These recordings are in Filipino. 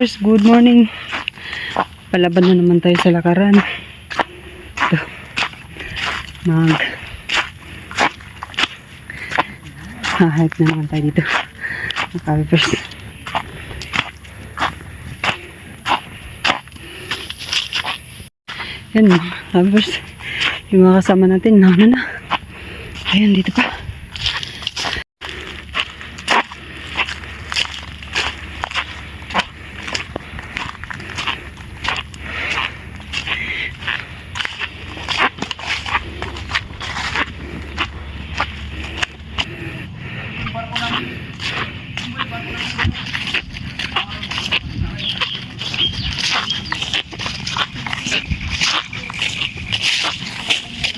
Good morning. Palaban na naman tayo sa lakaran. Ito. Hahike na naman tayo dito. Nakapipers. Yan, nakapipers. Yung mga kasama natin, nauna na. Ayan, dito pa.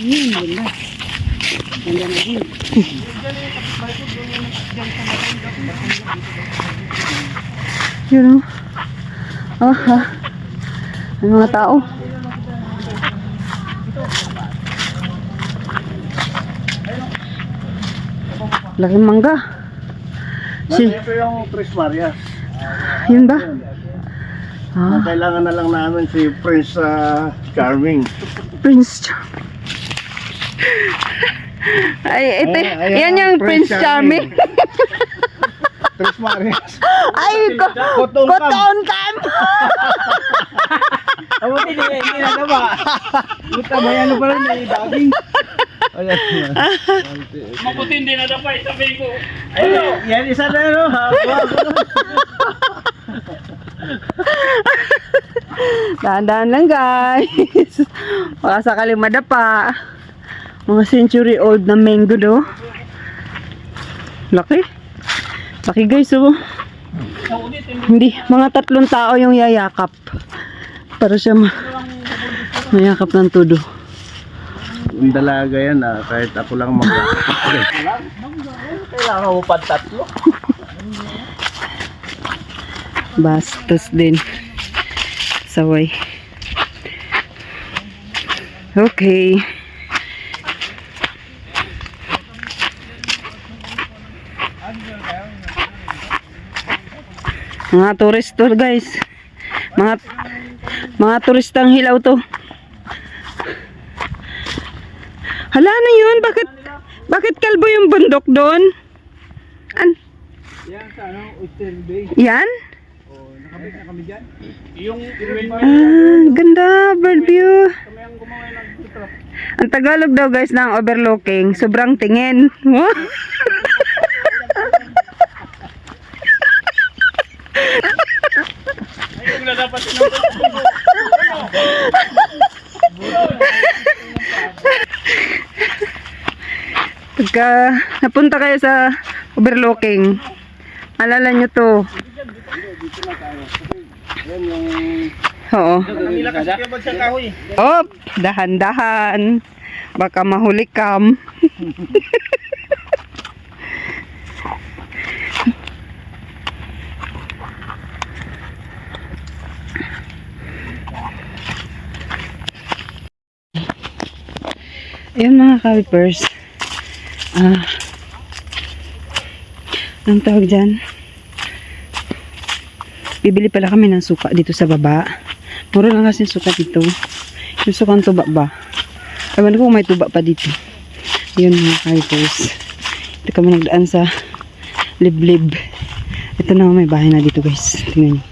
Ganda. Ganda na din. Yun o. Ang mga tao. Laking mangga. Ito yung Tres Marias. Yun ba? Kailangan na lang namin si Prince Charming. Prince Charming. Ay, ito, yan yung Prince Charming. Tres Marias. Ay, Cotton Camp. Hindi na ba? Buta ba yan pa rin eh, daging. Maputin din na dapat, sabihin ko. Ayun, yan isa na yun. Dahan-dahan lang guys. Baka sakaling madapa. Mga century old na mango do. Laki. Laki guys oh. Hindi, mga 3 tao yung yayakap. Para siya mayakap ng todo. Yung dalaga yan kahit ako lang kailangan mo pa 3. Bastos din. Saway. Okay. Mga tourist tour guys. Mga turistang hilaw to. Hala na yun. Bakit kalbo yung bundok doon? Yan sa Oyster Bay. Yan? Nakabit na kami dyan. Yung Ganda, bird view. Ang Tagalog daw guys ng overlooking, sobrang tingin. ayun na dapat Pagka napunta kayo sa overlooking, alala nyo to. Oo. Op, dahan-dahan. Baka mahuli kam. Ayan mga kalipers. Anong tawag dyan? Bibili pala kami ng suka dito sa baba. Puro lang kasi suka dito. Yung sukang tuba ba? Ewan ko kung may tuba pa dito. Yun mga kalipers. Ito kami nagdaan sa liblib. Ito na may bahay na dito guys. Tingnan nyo.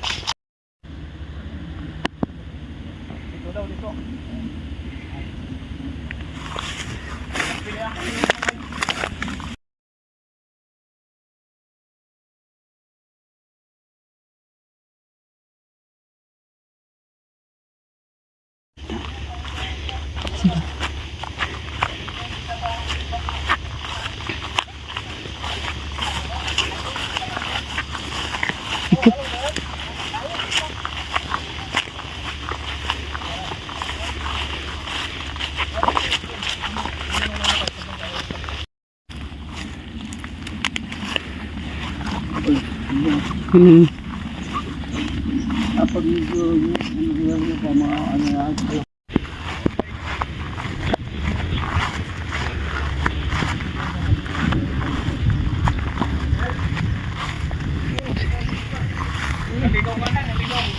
Kapag yung mga ano yan. Naligaw ka na, naligaw.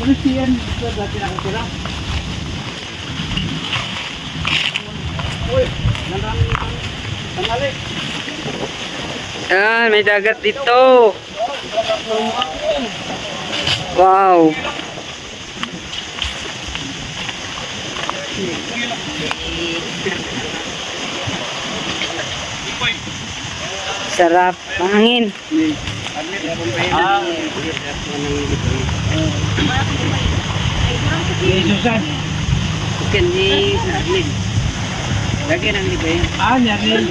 Christian, ito dati nakatira. Uy, nandang tangali. Ah, may dagat dito. Wow. Sarap. Mahangin. Ah, Susan. Bukan di Arlin. Lagi nang libay. Ah, nyari.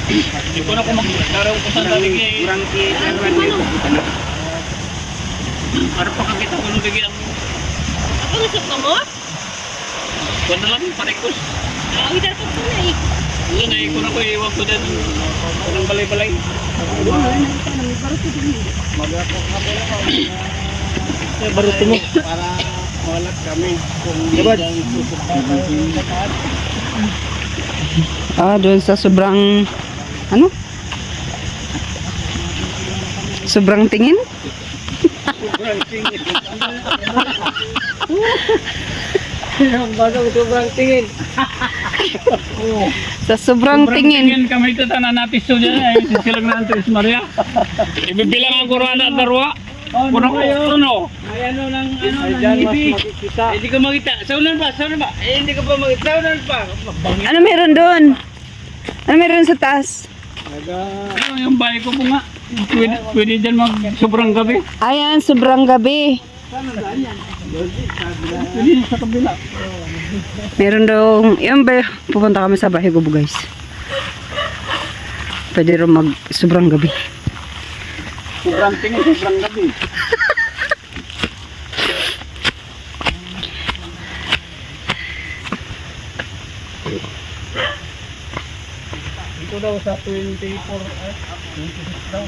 Hindi ko na kung magkaraw ko sa dalig eh. Kurang di Para pa kakita ko nung lagi ang... Apa ngesep kamu? Kuwan na lang, parikos. Udah tuh na eh. Yun na, ko na ko iwan ko din. Unang balay-balay. Baru temu para malat kami kung yang Ah, doon sa sobrang ano? Sobrang tingin? Yang baru sobrang tingin. Sa sobrang tingin. Kami ito tanan napiso dyan eh. Silang na Andres Maria. Ibibilang ang kurana at darwa. Puno ko puno. Ay ano ng hibi. Hindi ko makita. Sa ulan ba? Hindi ko pa makita. Sa ulan pa. Ano meron doon? Ano meron sa taas? Ano yung bahay ko po nga. Pwede dyan mag sobrang gabi. Ayan, sobrang gabi. Pwede sa kabila. Meron daw, yun ba, pupunta kami sa bahay Gubo guys. Pwede rin mag sobrang gabi. Sobrang tingin, sobrang gabi. Ito daw sa 24 26 daw.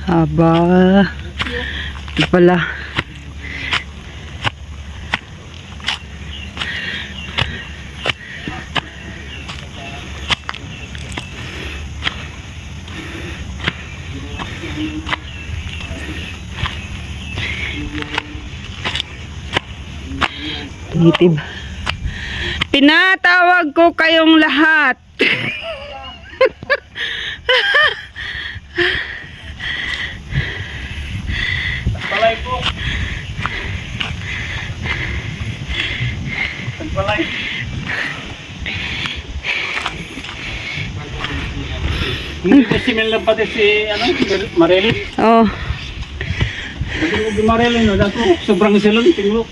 Aba, ito pala. Tinitib. Tinatawag ko kayong lahat. Palay po. Palay. Hindi kasi may lang pati si Marilyn. Oh, Hindi mo si Marilyn, no? Dako, sobrang silon, tinglo.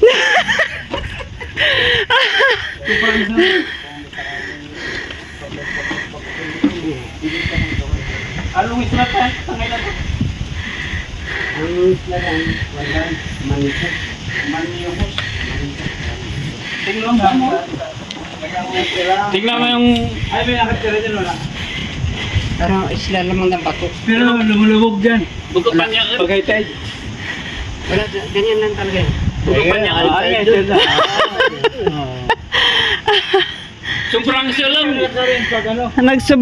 Sobrang silon. Along isla tayo, tangay na to. Tingnan mo. Tingnan mo yung... Ay, may nakatira dyan wala. parang isla lamang ng bato. Pero lumulubog dyan. Bukod pa niya. Pagkaytay. Wala, ganyan lang talaga. Bukod pa niya. Ay, ito na. Sobrang silong. Pag ano, Nagsub.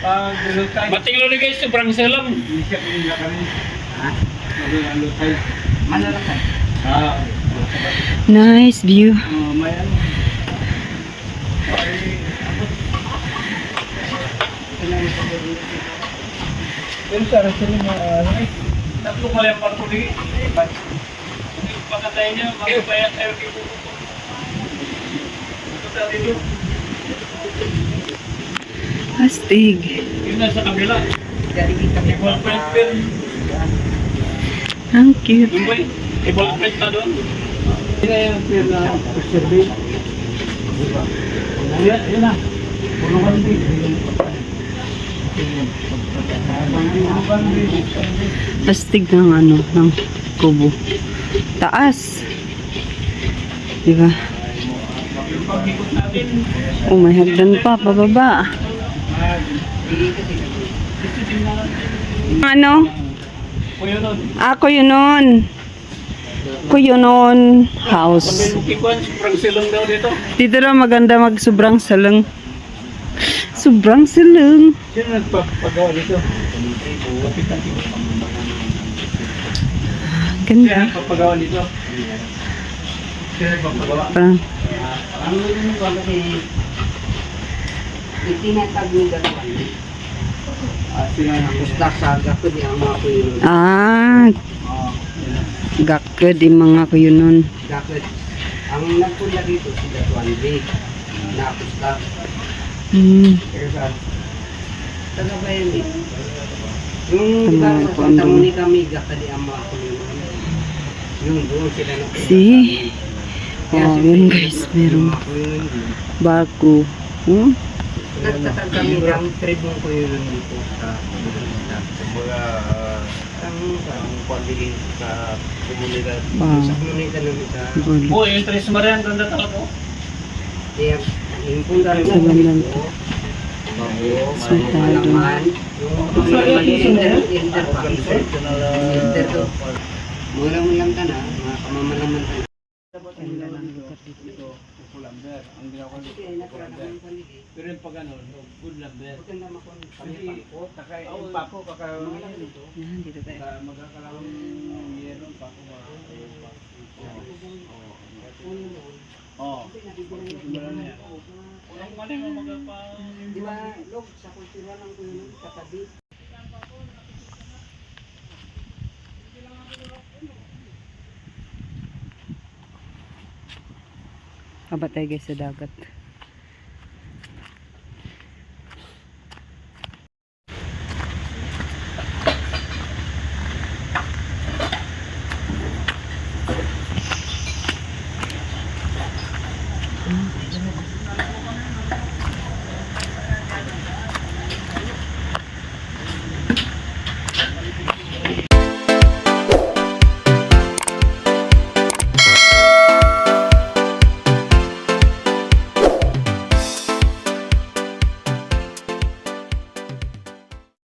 pag lutay. Matinglo ni guys, sobrang silong. Hindi siya pinila kami. Ha? Lutay. Malalakay. Ah. Nice view. May ano. Pero sa restaurant mo, Tatlo pala yung parko dito. Pagkatayin niyo, magpapayan tayo kay Buko. Ito tayo dito. Astig. Yun na sa kabila. Ibang print pen. Ang cute. Yung boy, ibang print na doon. yun na yung pier na survey. Yun na. Pulungan din. Astig ng ano, ng kubo. Taas. Diba? pag-ikot natin. Oh, may hagdan pa, pababa. Ano? Kuya nun. Ako yun nun. Kuya nun house. Kikuan, sobrang silong daw dito. Dito na maganda sobrang saleng. Sobrang saleng. Sino nagpapagawa dito? Kapitan. Sino Ganda. nagpapagawa dito? Sino nagpapagawa? Parang, Ang lulunod ko kasi itinatag ni Gatuan. Sino Pusta sa gato ni ang mga kuyo. gakad yung mga kuya nun. Dapat ang nagpula dito si Gatuan B. Na pusta. Pero sa taga ba yun eh? Yung Tama, diba, kuwan tamo doon. ni kami gakadi ang mga kuyo. Yung doon sila na See? Oh, yun guys, merong barko. Nagtatag kami ng tribong kuyo dito sa Kumbaga, ang pagiging sa komunidad. Wow. sa komunidad namin sa Gulo. Oh, yung Tres Maria, ang ganda talaga. kaya yung punta rin Sa gandang sultado. yung inter pa inter to mula mo lang na mga kamamalaman ka Pulamber. Ang ginawa ko pero yung pag ano, good lumber. Kasi, yung papo, Yan, dito tayo. magkakalawang yero, papo ba? Oo. Simula na yan. Unang mali mo magapa... di ba log sa kultura ng kuyo katabi Aba tayo guys sa dagat.